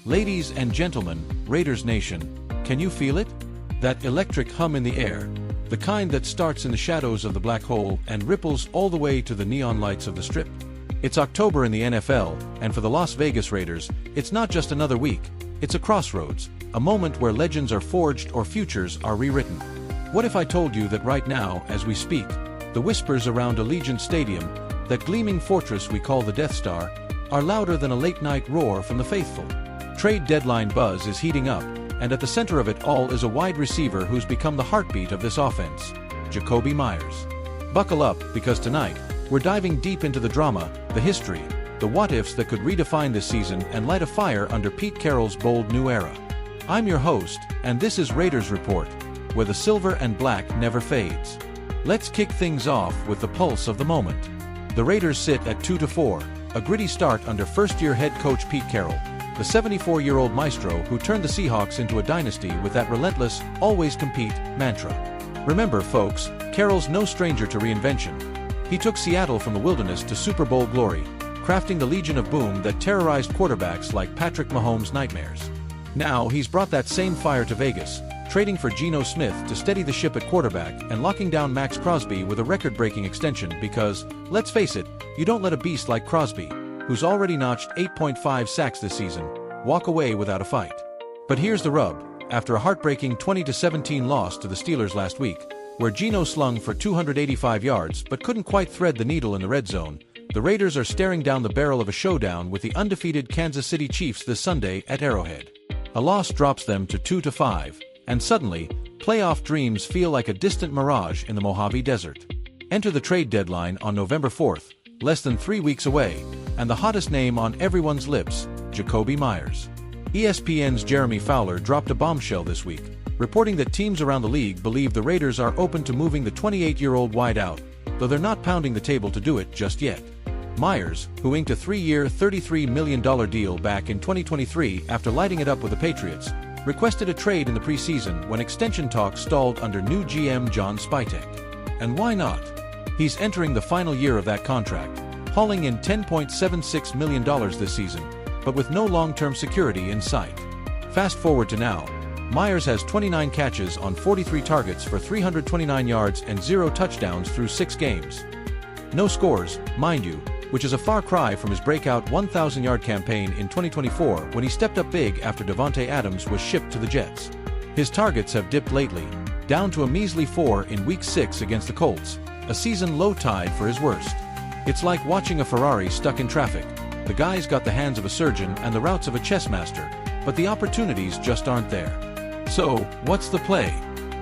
Ladies and gentlemen, Raiders Nation, can you feel it? That electric hum in the air. The kind that starts in the shadows of the black hole and ripples all the way to the neon lights of the Strip. It's October in the NFL, and for the Las Vegas Raiders, it's not just another week. It's a crossroads, a moment where legends are forged or futures are rewritten. What if I told you that right now, as we speak, the whispers around Allegiant Stadium, that gleaming fortress we call the Death Star, are louder than a late-night roar from the faithful? Trade deadline buzz is heating up, and at the center of it all is a wide receiver who's become the heartbeat of this offense, Jakobi Meyers. Buckle up, because tonight, we're diving deep into the drama, the history, the what-ifs that could redefine this season and light a fire under Pete Carroll's bold new era. I'm your host, and this is Raiders Report, where the silver and black never fades. Let's kick things off with the pulse of the moment. The Raiders sit at 2-4, a gritty start under first-year head coach Pete Carroll, the 74-year-old maestro who turned the Seahawks into a dynasty with that relentless, always compete mantra. Remember, folks, Carroll's no stranger to reinvention. He took Seattle from the wilderness to Super Bowl glory, crafting the Legion of Boom that terrorized quarterbacks like Patrick Mahomes' nightmares. Now he's brought that same fire to Vegas, trading for Geno Smith to steady the ship at quarterback and locking down Max Crosby with a record-breaking extension because, let's face it, you don't let a beast like Crosby, who's already notched 8.5 sacks this season, walk away without a fight. But here's the rub. After a heartbreaking 20-17 loss to the Steelers last week, where Geno slung for 285 yards but couldn't quite thread the needle in the red zone, the Raiders are staring down the barrel of a showdown with the undefeated Kansas City Chiefs this Sunday at Arrowhead. A loss drops them to 2-5, and suddenly, playoff dreams feel like a distant mirage in the Mojave Desert. Enter the trade deadline on November 4th, less than 3 weeks away, and the hottest name on everyone's lips, Jakobi Meyers. ESPN's Jeremy Fowler dropped a bombshell this week, reporting that teams around the league believe the Raiders are open to moving the 28-year-old wideout, though they're not pounding the table to do it just yet. Meyers, who inked a 3-year, $33 million deal back in 2023 after lighting it up with the Patriots, requested a trade in the preseason when extension talks stalled under new GM John Spytek. And why not? He's entering the final year of that contract, hauling in $10.76 million this season, but with no long-term security in sight. Fast forward to now, Meyers has 29 catches on 43 targets for 329 yards and 0 touchdowns through 6 games. No scores, mind you, which is a far cry from his breakout 1,000-yard campaign in 2024 when he stepped up big after Davante Adams was shipped to the Jets. His targets have dipped lately, down to a measly 4 in Week 6 against the Colts, a season low tide for his worst. It's like watching a Ferrari stuck in traffic. The guy's got the hands of a surgeon and the routes of a chess master, but the opportunities just aren't there. So, what's the play?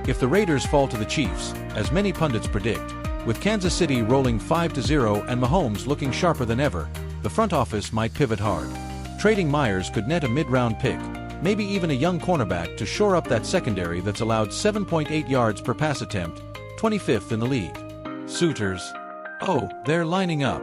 If the Raiders fall to the Chiefs, as many pundits predict, with Kansas City rolling 5-0 and Mahomes looking sharper than ever, the front office might pivot hard. Trading Meyers could net a mid-round pick, maybe even a young cornerback to shore up that secondary that's allowed 7.8 yards per pass attempt, 25th in the league. Suitors. Oh, they're lining up.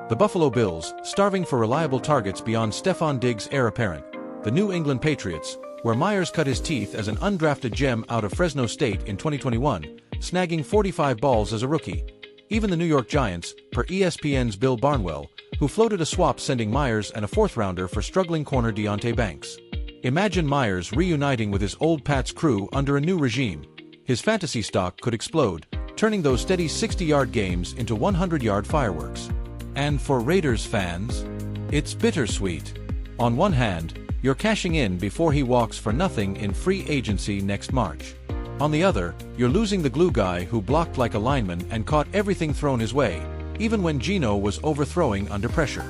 The Buffalo Bills, starving for reliable targets beyond Stefon Diggs' heir apparent. The New England Patriots, where Meyers cut his teeth as an undrafted gem out of Fresno State in 2021, snagging 45 balls as a rookie. Even the New York Giants, per ESPN's Bill Barnwell, who floated a swap sending Meyers and a fourth-rounder for struggling corner Deonte Banks. Imagine Meyers reuniting with his old Pats crew under a new regime. His fantasy stock could explode, turning those steady 60-yard games into 100-yard fireworks. And for Raiders fans, it's bittersweet. On one hand, you're cashing in before he walks for nothing in free agency next March. On the other, you're losing the glue guy who blocked like a lineman and caught everything thrown his way, even when Geno was overthrowing under pressure.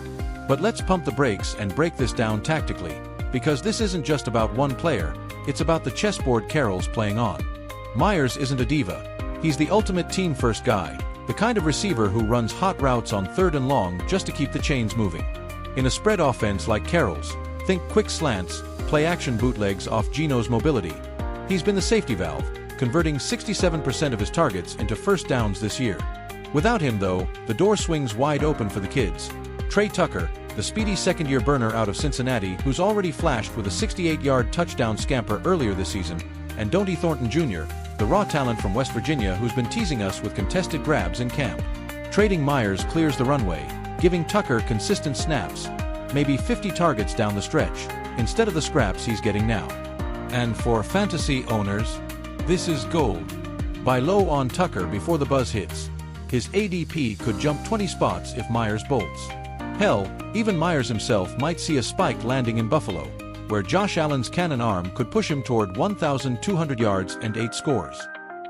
But let's pump the brakes and break this down tactically, because this isn't just about one player, it's about the chessboard Carroll's playing on. Meyers isn't a diva. He's the ultimate team-first guy, the kind of receiver who runs hot routes on 3rd and long just to keep the chains moving. In a spread offense like Carroll's, think quick slants, play-action bootlegs off Geno's mobility. He's been the safety valve, converting 67% of his targets into first downs this year. Without him, though, the door swings wide open for the kids. Trey Tucker, the speedy second-year burner out of Cincinnati who's already flashed with a 68-yard touchdown scamper earlier this season, and Donte Thornton Jr., the raw talent from West Virginia who's been teasing us with contested grabs in camp. Trading Meyers clears the runway, giving Tucker consistent snaps, maybe 50 targets down the stretch. instead of the scraps he's getting now. And for fantasy owners, this is gold. Buy low on Tucker before the buzz hits. His ADP could jump 20 spots if Myers bolts. Hell, even Myers himself might see a spike landing in Buffalo, where Josh Allen's cannon arm could push him toward 1,200 yards and 8 scores.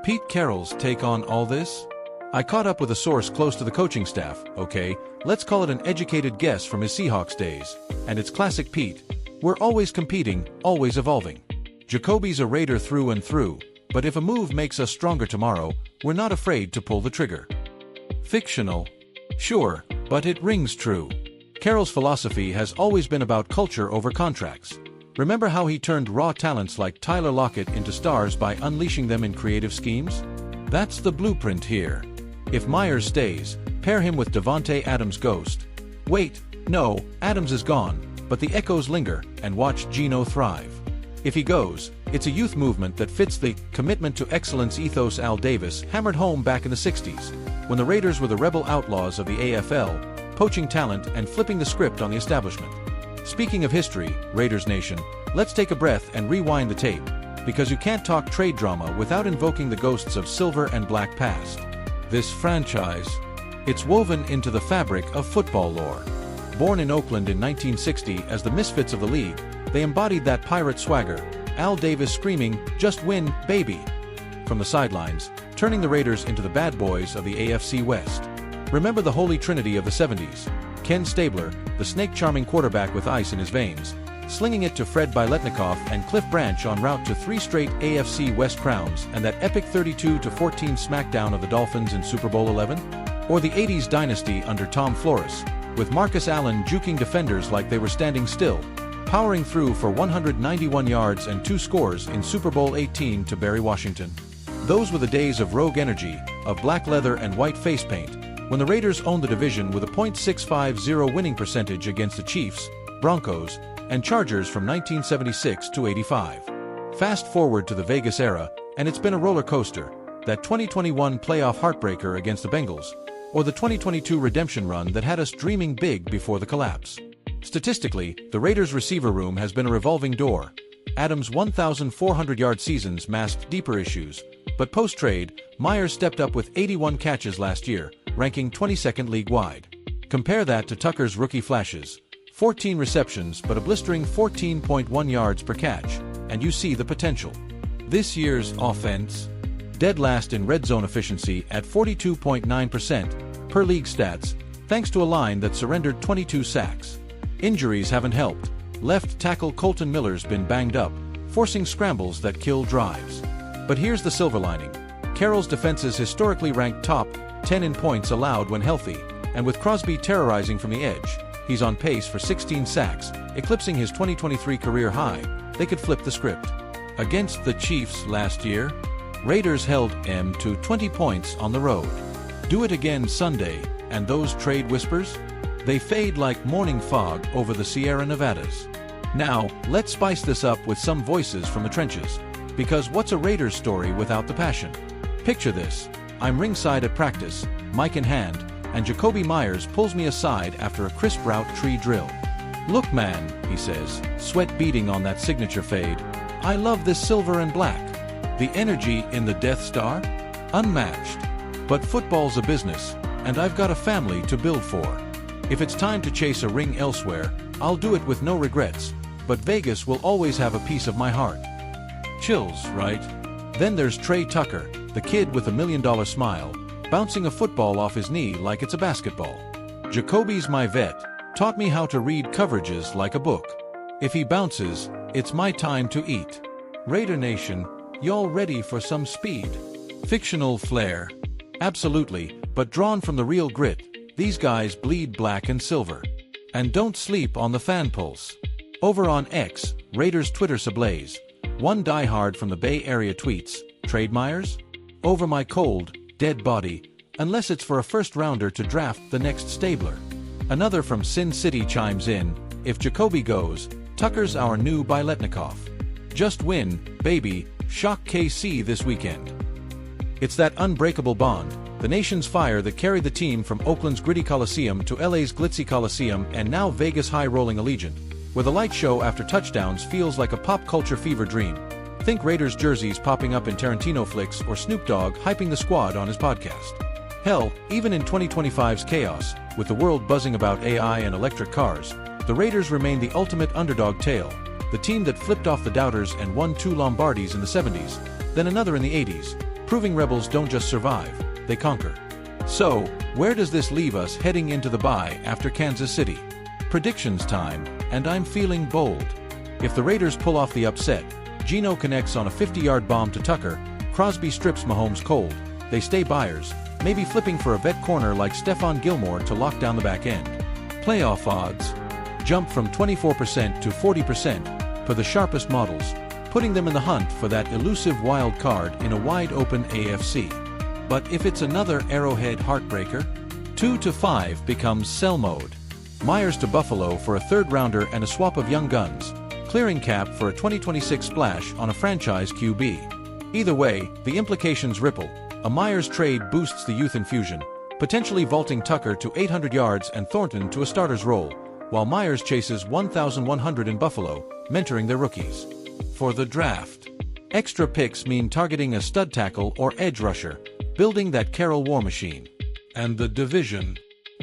Pete Carroll's take on all this? I caught up with a source close to the coaching staff, okay, let's call it an educated guess from his Seahawks days, and it's classic Pete. We're always competing, always evolving. Jacoby's a Raider through and through, but if a move makes us stronger tomorrow, we're not afraid to pull the trigger. Fictional? Sure, but it rings true. Carroll's philosophy has always been about culture over contracts. Remember how he turned raw talents like Tyler Lockett into stars by unleashing them in creative schemes? That's the blueprint here. If Myers stays, pair him with Davante Adams' ghost. Wait, no, Adams is gone, but the echoes linger, and watch Geno thrive. If he goes, it's a youth movement that fits the commitment to excellence ethos Al Davis hammered home back in the 60s, when the Raiders were the rebel outlaws of the AFL, poaching talent and flipping the script on the establishment. Speaking of history, Raiders Nation, let's take a breath and rewind the tape, because you can't talk trade drama without invoking the ghosts of silver and black past. This franchise, it's woven into the fabric of football lore. Born in Oakland in 1960 as the misfits of the league, they embodied that pirate swagger, Al Davis screaming, "Just win, baby!" from the sidelines, turning the Raiders into the bad boys of the AFC West. Remember the holy trinity of the 70s, Ken Stabler, the snake-charming quarterback with ice in his veins, slinging it to Fred Biletnikoff and Cliff Branch en route to 3 straight AFC West crowns and that epic 32-14 smackdown of the Dolphins in Super Bowl XI? Or the 80s dynasty under Tom Flores, with Marcus Allen juking defenders like they were standing still, powering through for 191 yards and 2 scores in Super Bowl XVIII to Barry Washington. Those were the days of rogue energy, of black leather and white face paint, when the Raiders owned the division with a .650 winning percentage against the Chiefs, Broncos, and Chargers from 1976 to 85. Fast forward to the Vegas era, and it's been a roller coaster, that 2021 playoff heartbreaker against the Bengals, or the 2022 redemption run that had us dreaming big before the collapse. Statistically, the Raiders' receiver room has been a revolving door. Adams' 1,400-yard seasons masked deeper issues, but post-trade, Myers stepped up with 81 catches last year, ranking 22nd league-wide. Compare that to Tucker's rookie flashes, 14 receptions but a blistering 14.1 yards per catch, and you see the potential. This year's offense? Dead last in red zone efficiency at 42.9% per league stats, thanks to a line that surrendered 22 sacks. Injuries haven't helped. Left tackle Colton Miller's been banged up, forcing scrambles that kill drives. But here's the silver lining. Carroll's defenses historically ranked top 10 in points allowed when healthy, and with Crosby terrorizing from the edge, he's on pace for 16 sacks, eclipsing his 2023 career high. They could flip the script. Against the Chiefs last year, Raiders held them to 20 points on the road. Do it again Sunday, and those trade whispers? They fade like morning fog over the Sierra Nevadas. Now, let's spice this up with some voices from the trenches, because what's a Raiders story without the passion? Picture this. I'm ringside at practice, mic in hand, and Jakobi Meyers pulls me aside after a crisp route tree drill. "Look man," he says, sweat beading on that signature fade, "I love this silver and black. The energy in the Death Star? Unmatched. But football's a business, and I've got a family to build for. If it's time to chase a ring elsewhere, I'll do it with no regrets, but Vegas will always have a piece of my heart." Chills, right? Then there's Trey Tucker, the kid with $1 million smile, bouncing a football off his knee like it's a basketball. "Jacoby's my vet, taught me how to read coverages like a book. If he bounces, it's my time to eat." Raider Nation, y'all ready for some speed? Fictional flair? Absolutely, but drawn from the real grit. These guys bleed black and silver. And don't sleep on the fan pulse. Over on X, Raiders Twitter's ablaze. One diehard from the Bay Area tweets, "Trade Myers? Over my cold, dead body, unless it's for a first-rounder to draft the next Stabler." Another from Sin City chimes in, "If Jacoby goes, Tucker's our new Biletnikoff. Just win, baby, shock KC this weekend." It's that unbreakable bond, the nation's fire that carried the team from Oakland's gritty Coliseum to LA's glitzy Coliseum and now Vegas' high-rolling Allegiant. where the light show after touchdowns feels like a pop culture fever dream. Think Raiders jerseys popping up in Tarantino flicks or Snoop Dogg hyping the squad on his podcast. Hell, even in 2025's chaos, with the world buzzing about AI and electric cars, the Raiders remain the ultimate underdog tale, the team that flipped off the doubters and won 2 Lombardis in the 70s, then another in the 80s, proving Rebels don't just survive, they conquer. So, where does this leave us heading into the bye after Kansas City? Predictions time, and I'm feeling bold. If the Raiders pull off the upset, Geno connects on a 50-yard bomb to Tucker, Crosby strips Mahomes cold, they stay buyers, maybe flipping for a vet corner like Stephon Gilmore to lock down the back end. Playoff odds jump from 24% to 40% for the sharpest models, putting them in the hunt for that elusive wild card in a wide-open AFC. But if it's another Arrowhead heartbreaker, 2-5 becomes sell mode. Myers to Buffalo for a third-rounder and a swap of young guns, clearing cap for a 2026 splash on a franchise QB. Either way, the implications ripple. A Myers trade boosts the youth infusion, potentially vaulting Tucker to 800 yards and Thornton to a starter's role, while Myers chases 1,100 in Buffalo, mentoring their rookies. For the draft, extra picks mean targeting a stud tackle or edge rusher, building that Carroll war machine. And the division.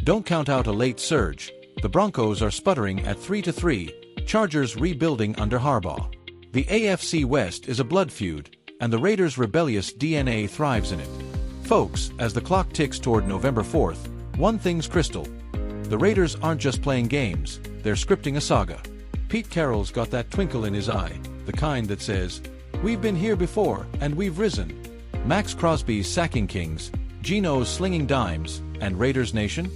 Don't count out a late surge. The Broncos are sputtering at 3-3, Chargers rebuilding under Harbaugh. The AFC West is a blood feud, and the Raiders' rebellious DNA thrives in it. Folks, as the clock ticks toward November 4th, one thing's crystal. The Raiders aren't just playing games, they're scripting a saga. Pete Carroll's got that twinkle in his eye, the kind that says, "We've been here before, and we've risen." Max Crosby's sacking kings, Geno's slinging dimes, and Raiders Nation?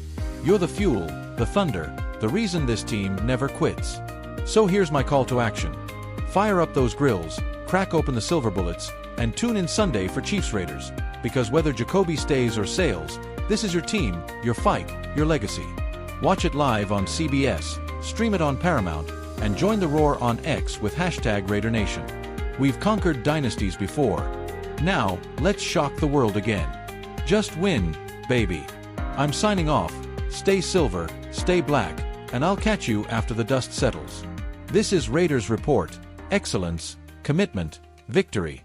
You're the fuel, the thunder, the reason this team never quits. So here's my call to action. Fire up those grills, crack open the silver bullets, and tune in Sunday for Chiefs Raiders, because whether Jacoby stays or sails, this is your team, your fight, your legacy. Watch it live on CBS, stream it on Paramount, and join the roar on X with #RaiderNation. We've conquered dynasties before. Now, let's shock the world again. Just win, baby. I'm signing off. Stay silver, stay black, and I'll catch you after the dust settles. This is Raiders Report. Excellence, commitment, victory.